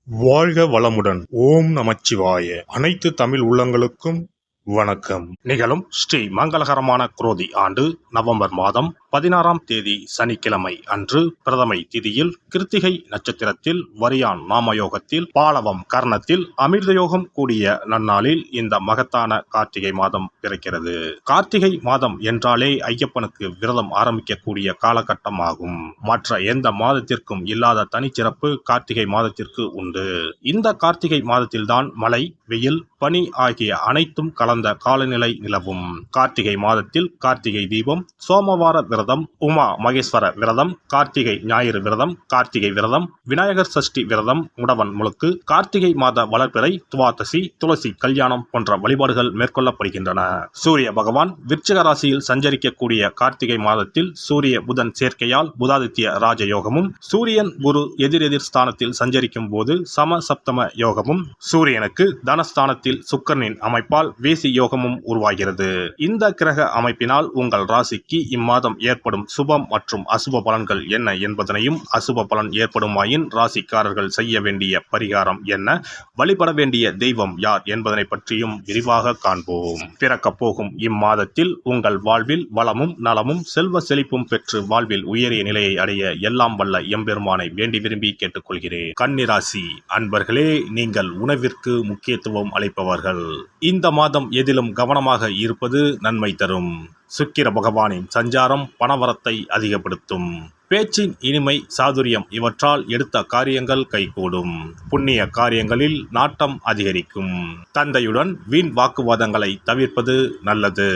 வாழ்க வளமுடன். ஓம் நமச்சிவாய. அனைத்து தமிழ் உள்ளங்களுக்கும் வணக்கம். நிகழும் ஸ்ரீ மங்களகரமான குரோதி ஆண்டு நவம்பர் மாதம் 16ஆம் தேதி சனிக்கிழமை அன்று பிரதமை திதியில் கிருத்திகை நட்சத்திரத்தில் வரியான் நாமயோகத்தில் பாலவம் கர்ணத்தில் அமிர்தயோகம் கூடிய நன்னாளில் இந்த மகத்தான கார்த்திகை மாதம் பிறக்கிறது. கார்த்திகை மாதம் என்றாலே ஐயப்பனுக்கு விரதம் ஆரம்பிக்கக்கூடிய காலகட்டம் ஆகும். மற்ற எந்த மாதத்திற்கும் இல்லாத தனிச்சிறப்பு கார்த்திகை மாதத்திற்கு உண்டு. இந்த கார்த்திகை மாதத்தில்தான் மழை, வெயில், பனி ஆகிய அனைத்தும் கலந்த காலநிலை நிலவும். கார்த்திகை மாதத்தில் கார்த்திகை தீபம், சோமவார விரதம், உமா மகேஸ்வர விரதம், கார்த்திகை ஞாயிறு விரதம், கார்த்திகை விரதம், விநாயகர் சஷ்டி விரதம், முடவன் முழுக்கு, கார்த்திகை மாத வளர்பிறை, துவாதசி, துளசி கல்யாணம் போன்ற வழிபாடுகள் மேற்கொள்ளப்படுகின்றன. சூரிய பகவான் விருச்சிக ராசியில் சஞ்சரிக்கக்கூடிய கார்த்திகை மாதத்தில் சூரிய புதன் சேர்க்கையால் புதாதித்ய ராஜயோகமும், சூரியன் குரு எதிரெதிர் ஸ்தானத்தில் சஞ்சரிக்கும் போது சம சப்தம யோகமும், சூரியனுக்கு தனஸ்தானத்தில் சுக்கிரனின் அமைப்பால் வேசி யோகமும் உருவாகிறது. இந்த கிரக அமைப்பினால் உங்கள் ராசிக்கு இம்மாதம் ஏற்படும் சுபம் மற்றும் அசுப பலன்கள் என்ன என்பதனையும், அசுப பலன் ஏற்படுமாயின் ராசிக்காரர்கள் செய்ய வேண்டிய பரிகாரம் என்ன, வழிபட வேண்டிய தெய்வம் யார் என்பதனை பற்றியும் விரிவாக காண்போம். பிறக்கப் போகும் இம்மாதத்தில் உங்கள் வாழ்வில் வளமும் நலமும் செல்வ செழிப்பும் பெற்று வாழ்வில் உயரிய நிலையை அடைய எல்லாம் வல்ல எம்பெருமானை வேண்டி விரும்பி கேட்டுக்கொள்கிறேன். கன்னிராசி அன்பர்களே, நீங்கள் உணவிற்கு முக்கியத்துவம் அளிப்பவர்கள். இந்த மாதம் எதிலும் கவனமாக இருப்பது நன்மை தரும். சுக்கிர பகவானின் சஞ்சாரம் பணவரத்தை அதிகப்படுத்தும். பேச்சின் இனிமை, சாதுரியம் இவற்றால் எடுத்த காரியங்கள் கைகூடும். புண்ணிய காரியங்களில் நாட்டம் அதிகரிக்கும். தந்தையுடன் வீண் வாக்குவாதங்களை தவிர்ப்பது நல்லது.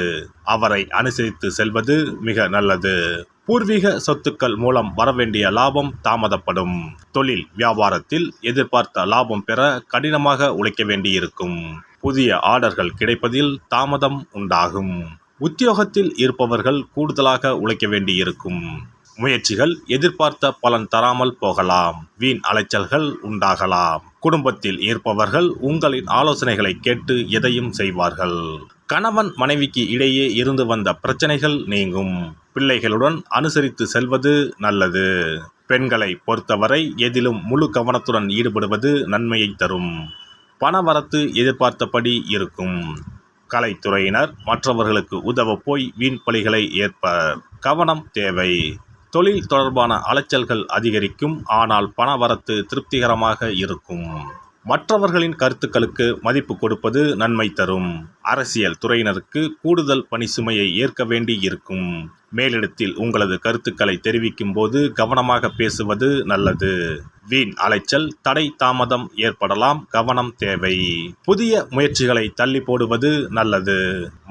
அவரை அனுசரித்து செல்வது மிக நல்லது. பூர்வீக சொத்துக்கள் மூலம் வரவேண்டிய லாபம் தாமதப்படும். தொழில் வியாபாரத்தில் எதிர்பார்த்த லாபம் பெற கடினமாக உழைக்க வேண்டியிருக்கும். புதிய ஆர்டர்கள் கிடைப்பதில் தாமதம் உண்டாகும். உத்தியோகத்தில் இருப்பவர்கள் கூடுதலாக உழைக்க வேண்டியிருக்கும். முயற்சிகள் எதிர்பார்த்த பலன் தராமல் போகலாம். வீண் அலைச்சல்கள் உண்டாகலாம். குடும்பத்தில் இருப்பவர்கள் உங்களின் ஆலோசனைகளை கேட்டு எதையும் செய்வார்கள். கணவன் மனைவிக்கு இடையே இருந்து வந்த பிரச்சனைகள் நீங்கும். பிள்ளைகளுடன் அனுசரித்து செல்வது நல்லது. பெண்களை பொறுத்தவரை எதிலும் முழு கவனத்துடன் ஈடுபடுவது நன்மையை தரும். பணவரத்து எதிர்பார்த்தபடி இருக்கும். கலைத்துறையினர் மற்றவர்களுக்கு உதவ போய் வீண் பலிகளை ஏற்பர். கவனம் தேவை. தொழில் தொடர்பான அலைச்சல்கள் அதிகரிக்கும். ஆனால் பணவரத்து திருப்திகரமாக இருக்கும். மற்றவர்களின் கருத்துக்களுக்கு மதிப்பு கொடுப்பது நன்மை தரும். அரசியல் துறையினருக்கு கூடுதல் பணி சுமையை ஏற்க வேண்டி இருக்கும். மேலிடத்தில் உங்களது கருத்துக்களை தெரிவிக்கும் போது கவனமாக பேசுவது நல்லது. வீண் அலைச்சல், தடை தாமதம் ஏற்படலாம். கவனம் தேவை. புதிய முயற்சிகளை தள்ளி போடுவது நல்லது.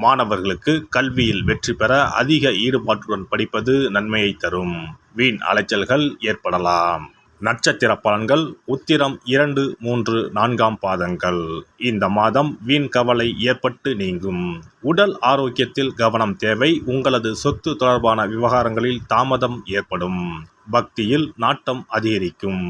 மாணவர்களுக்கு கல்வியில் வெற்றி பெற அதிக ஈடுபாட்டுடன் படிப்பது நன்மையை தரும். வீண் அலைச்சல்கள் ஏற்படலாம். நட்சத்திர பலன்கள் உத்திரம் 2, 3, 4ஆம் பாதங்கள். இந்த மாதம் வீண் கவலை ஏற்பட்டு நீங்கும். உடல் ஆரோக்கியத்தில் கவனம் தேவை. உங்களது சொத்து தொடர்பான விவகாரங்களில் தாமதம் ஏற்படும். பக்தியில் நாட்டம் அதிகரிக்கும்.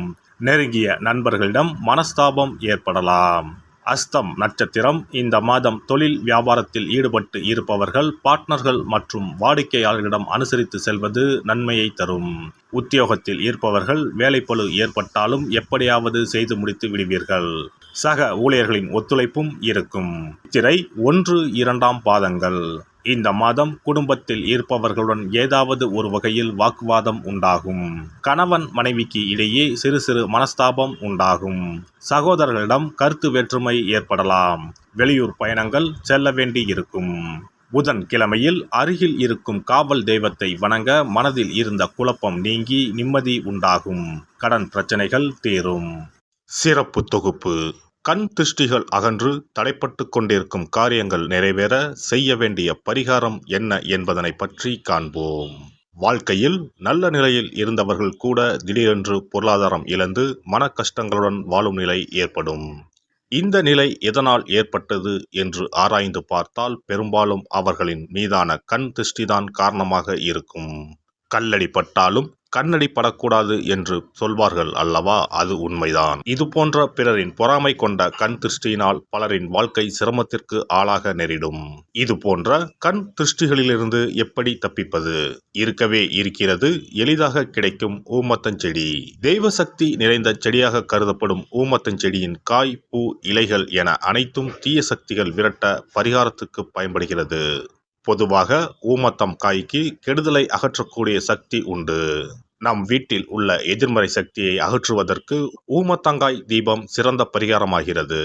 நெருங்கிய நண்பர்களிடம் மனஸ்தாபம் ஏற்படலாம். அஸ்தம் நட்சத்திரம். இந்த மாதம் தொழில் வியாபாரத்தில் ஈடுபட்டு இருப்பவர்கள் பார்ட்னர்கள் மற்றும் வாடிக்கையாளர்களிடம் அனுசரித்து செல்வது நன்மையை தரும். உத்தியோகத்தில் இருப்பவர்கள் வேலைப்பளு ஏற்பட்டாலும் எப்படியாவது செய்து முடித்து விடுவீர்கள். சக ஊழியர்களின் ஒத்துழைப்பும் இருக்கும். சித்திரை 1, 2ஆம் பாதங்கள். இந்த மாதம் குடும்பத்தில் இருப்பவர்களுடன் ஏதாவது ஒரு வகையில் வாக்குவாதம் உண்டாகும். கணவன் மனைவிக்கு இடையே சிறு சிறு மனஸ்தாபம் உண்டாகும். சகோதரர்களிடம் கருத்து வேற்றுமை ஏற்படலாம். வெளியூர் பயணங்கள் செல்ல வேண்டி இருக்கும். புதன் கிழமையில் அருகில் இருக்கும் காவல் தெய்வத்தை வணங்க மனதில் இருந்த குழப்பம் நீங்கி நிம்மதி உண்டாகும். கடன் பிரச்சனைகள் தீரும். சிறப்பு தொகுப்பு. கண் திருஷ்டிகள் அகன்று தடைப்பட்டு கொண்டிருக்கும் காரியங்கள் நிறைவேற செய்ய வேண்டிய பரிகாரம் என்ன என்பதனை பற்றி காண்போம். வாழ்க்கையில் நல்ல நிலையில் இருந்தவர்கள் கூட திடீரென்று பொருளாதாரம் இழந்து மன கஷ்டங்களுடன் வாழும் நிலை ஏற்படும். இந்த நிலை எதனால் ஏற்பட்டது என்று ஆராய்ந்து பார்த்தால் பெரும்பாலும் அவர்களின் மீதான கண் திருஷ்டிதான் காரணமாக இருக்கும். கல்லடி பட்டாலும் கண்ணடி படக்கூடாது என்று சொல்வார்கள் அல்லவா, அது உண்மைதான். இது போன்ற பிறரின் பொறாமை கொண்ட கண் திருஷ்டியினால் பலரின் வாழ்க்கை சிரமத்திற்கு ஆளாக நேரிடும். இது போன்ற கண் திருஷ்டிகளிலிருந்து எப்படி தப்பிப்பது? இருக்கவே இருக்கிறது எளிதாக கிடைக்கும் ஊமத்தஞ்செடி. தெய்வ சக்தி நிறைந்த செடியாக கருதப்படும் ஊமத்தஞ்செடியின் காய், பூ, இலைகள் என அனைத்தும் தீய சக்திகள் விரட்ட பரிகாரத்துக்கு பயன்படுகிறது. பொதுவாக ஊமத்தம் காய்க்கு கெடுதலை அகற்றக்கூடிய சக்தி உண்டு. நம் வீட்டில் உள்ள எதிர்மறை சக்தியை அகற்றுவதற்கு ஊமத்தங்காய் தீபம் சிறந்த பரிகாரமாகிறது.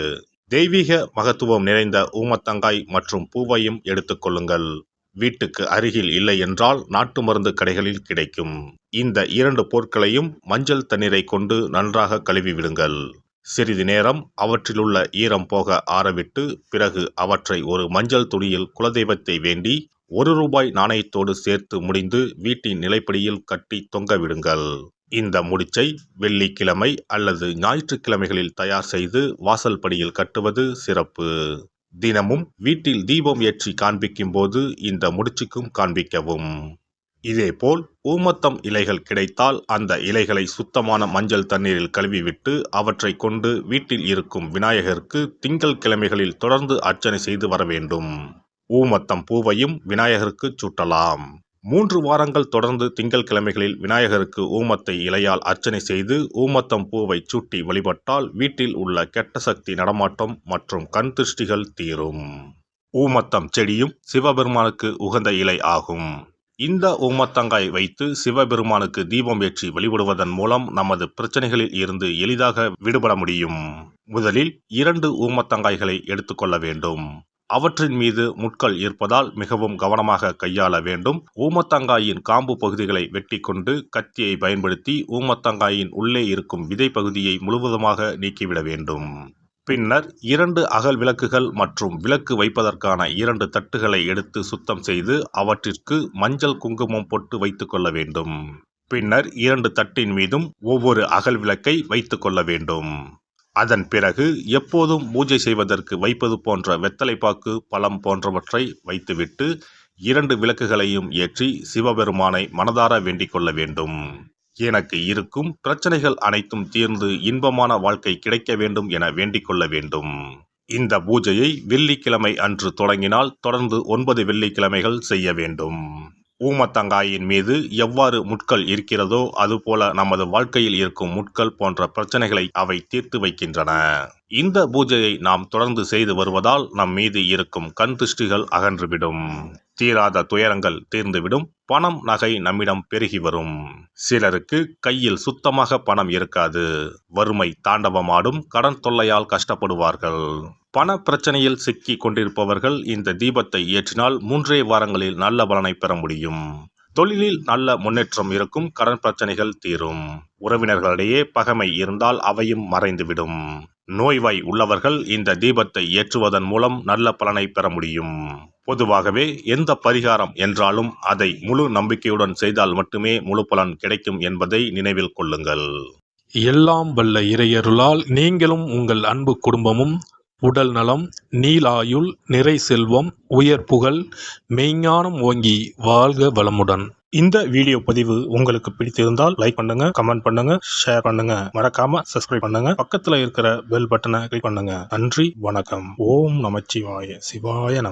தெய்வீக மகத்துவம் நிறைந்த ஊமத்தங்காய் மற்றும் பூவையும் எடுத்துக்கொள்ளுங்கள். வீட்டுக்கு அருகில் இல்லை என்றால் நாட்டு மருந்து கடைகளில் கிடைக்கும். இந்த 2 பொருட்களையும் மஞ்சள் தண்ணீரை கொண்டு நன்றாக கழுவி விடுங்கள். சிறிது நேரம் அவற்றிலுள்ள ஈரம் போக ஆறவிட்டு பிறகு அவற்றை ஒரு மஞ்சள் துணியில் குலதெய்வத்தை வேண்டி ₹1 நாணயத்தோடு சேர்த்து முடிந்து வீட்டின் நிலைப்படியில் கட்டி தொங்க விடுங்கள். இந்த முடிச்சை வெள்ளிக்கிழமை அல்லது ஞாயிற்றுக்கிழமைகளில் தயார் செய்து வாசல் படியில் கட்டுவது சிறப்பு. தினமும் வீட்டில் தீபம் ஏற்றி காண்பிக்கும் போது இந்த முடிச்சுக்கும் காண்பிக்கவும். இதேபோல் ஊமத்தம் இலைகள் கிடைத்தால் அந்த இலைகளை சுத்தமான மஞ்சள் தண்ணீரில் கழுவிவிட்டு அவற்றை கொண்டு வீட்டில் இருக்கும் விநாயகருக்கு திங்கள் கிழமைகளில் தொடர்ந்து அர்ச்சனை செய்து வர வேண்டும். ஊமத்தம் பூவையும் விநாயகருக்கு சூட்டலாம். 3 வாரங்கள் தொடர்ந்து திங்கள் கிழமைகளில் விநாயகருக்கு ஊமத்தை இலையால் அர்ச்சனை செய்து ஊமத்தம் பூவை சூட்டி வழிபட்டால் வீட்டில் உள்ள கெட்ட சக்தி நடமாட்டம் மற்றும் கண் திருஷ்டிகள் தீரும். ஊமத்தம் செடியும் சிவபெருமானுக்கு உகந்த இலை ஆகும். இந்த ஊமத்தங்காய் வைத்து சிவபெருமானுக்கு தீபம் ஏற்றி வழிபடுவதன் மூலம் நமது பிரச்சனைகளில் இருந்து எளிதாக விடுபட முடியும். முதலில் 2 ஊமத்தங்காய்களை எடுத்துக்கொள்ள வேண்டும். அவற்றின் மீது முட்கள் இருப்பதால் மிகவும் கவனமாக கையாள வேண்டும். ஊமத்தங்காயின் காம்பு பகுதிகளை வெட்டி கொண்டு கத்தியை பயன்படுத்தி ஊமத்தங்காயின் உள்ளே இருக்கும் விதை பகுதியை முழுவதுமாக நீக்கிவிட வேண்டும். பின்னர் 2 அகல் விளக்குகள் மற்றும் விளக்கு வைப்பதற்கான 2 தட்டுகளை எடுத்து சுத்தம் செய்து அவற்றிற்கு மஞ்சள் குங்குமம் பொட்டு வைத்துக் கொள்ள வேண்டும். பின்னர் 2 தட்டின் மீதும் ஒவ்வொரு அகல் விளக்கை வைத்துக் கொள்ள வேண்டும். அதன் பிறகு எப்போதும் பூஜை செய்வதற்கு வைப்பது போன்ற வெத்தலைப்பாக்கு, பழம் போன்றவற்றை வைத்துவிட்டு 2 விளக்குகளையும் ஏற்றி சிவபெருமானை மனதார வேண்டிக் கொள்ள வேண்டும். எனக்கு இருக்கும் பிரச்சனைகள் அனைத்தும் தீர்ந்து இன்பமான வாழ்க்கை கிடைக்க வேண்டும் என வேண்டிக் கொள்ள வேண்டும். இந்த பூஜையை வெள்ளிக்கிழமை அன்று தொடங்கினால் தொடர்ந்து 9 வெள்ளிக்கிழமைகள் செய்ய வேண்டும். ஊமத்தங்காயின் மீது எவ்வாறு முட்கள் இருக்கிறதோ அதுபோல நமது வாழ்க்கையில் இருக்கும் முட்கள் போன்ற பிரச்சனைகளை அவை தீர்த்து வைக்கின்றன. இந்த பூஜையை நாம் தொடர்ந்து செய்து வருவதால் நம் மீது இருக்கும் கண் திருஷ்டிகள் அகன்றுவிடும். தீராத துயரங்கள் தீர்ந்துவிடும். பணம், நகை நம்மிடம் பெருகி வரும். சிலருக்கு கையில் சுத்தமாக பணம் இருக்காது. வறுமை தாண்டவமாடும். கடன் தொல்லையால் கஷ்டப்படுவார்கள். பண பிரச்சனையில் சிக்கி கொண்டிருப்பவர்கள் இந்த தீபத்தை ஏற்றினால் 3 வாரங்களில் நல்ல பலனை பெற முடியும். தொழிலில் நல்ல முன்னேற்றம் இருக்கும். கடன் பிரச்சனைகள் தீரும். உறவினர்களிடையே பகைமை இருந்தால் அவையும் மறைந்துவிடும். நோய்வாய் உள்ளவர்கள் இந்த தீபத்தை ஏற்றுவதன் மூலம் நல்ல பலனை பெற முடியும். பொதுவாகவே எந்த பரிகாரம் என்றாலும் அதை முழு நம்பிக்கையுடன் செய்தால் மட்டுமே முழு பலன் கிடைக்கும் என்பதை நினைவில் கொள்ளுங்கள். எல்லாம் வல்ல இறையருளால் நீங்களும் உங்கள் அன்பு குடும்பமும் உடல் நலம், நீலாயுள், நிறை செல்வம், உயர் புகழ், மெய்ஞானம் ஓங்கி வாழ்க வளமுடன். இந்த வீடியோ பதிவு உங்களுக்கு பிடித்திருந்தால் லைக் பண்ணுங்க, கமெண்ட் பண்ணுங்க, ஷேர் பண்ணுங்க. மறக்காம சப்ஸ்கிரைப் பண்ணுங்க. பக்கத்துல இருக்கிற பெல் பட்டனை கிளிக் பண்ணுங்க. நன்றி, வணக்கம். ஓம் நமச்சிவாய. சிவாய நம.